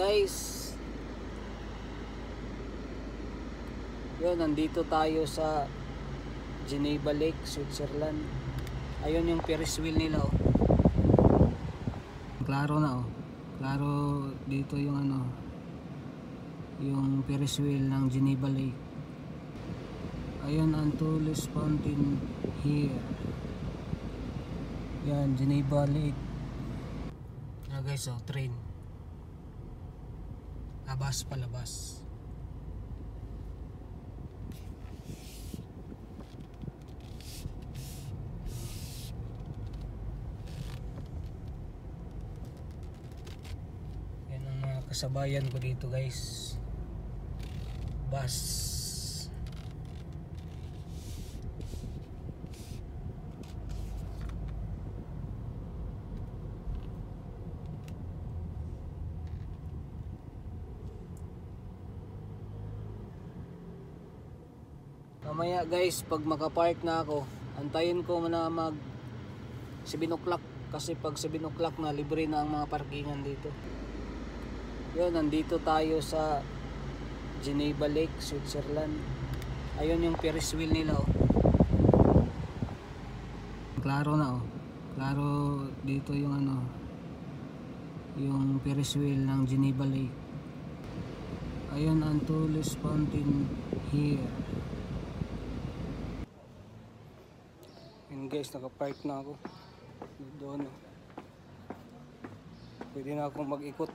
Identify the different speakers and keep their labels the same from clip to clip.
Speaker 1: Guys, yun, nandito tayo sa Geneva Lake, Switzerland. Ayun yung Ferris wheel nila, oh. Klaro na, oh. Klaro dito yung ano, yung Ferris wheel ng Geneva Lake. Ayun ang tallest fountain here. Yan, Geneva Lake. Ah guys, oh, train. Labas palabas. Yan ang mga kasabayan ko dito, guys. Bus. Mamaya guys, pag makapark na ako, antayin ko na mag 7 o'clock kasi pag 7 o'clock na libre na ang mga parkingan dito. Yun, nandito tayo sa Geneva Lake, Switzerland. Ayun yung Ferris wheel nila, oh. Klaro na, oh. Klaro dito yung ano, yung Ferris wheel ng Geneva Lake. Ayun ang tallest fountain here. Guys, nakapark na ako doon. Pwede na akong mag-ikot.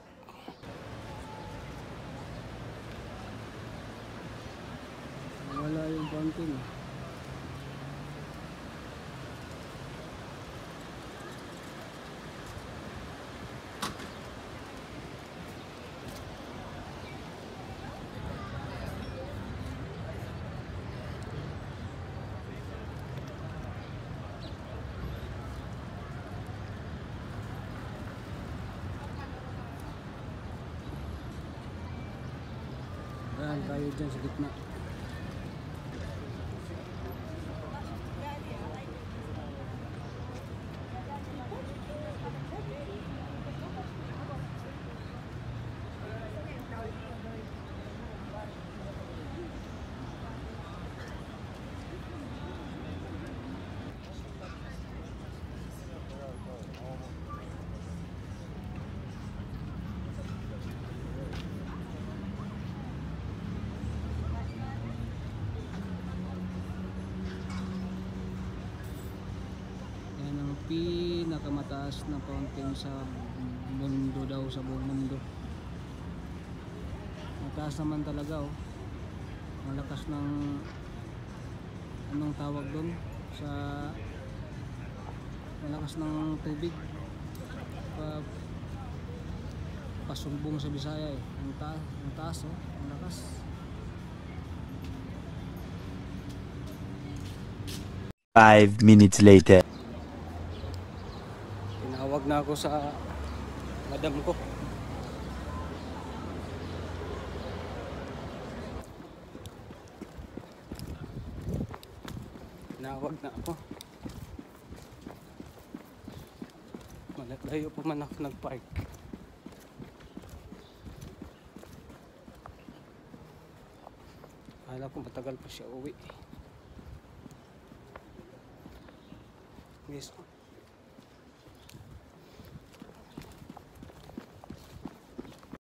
Speaker 1: Wala yung fountain. Ayan, tayo dyan sa gitna. Pinakamataas na fountain sa mundo daw, sa buong mundo. Mataas naman talaga, oh. Malakas ng anong tawag doon sa malakas ng tubig pasumbong sa Bisaya, eh. Ang taas, oh. Ang lakas.
Speaker 2: Five minutes later.
Speaker 1: Tinawag na ako sa madam ko. Tinawag na ako. Malayo pa man ako nag-park. Akala ko matagal pa siya uwi. Yes.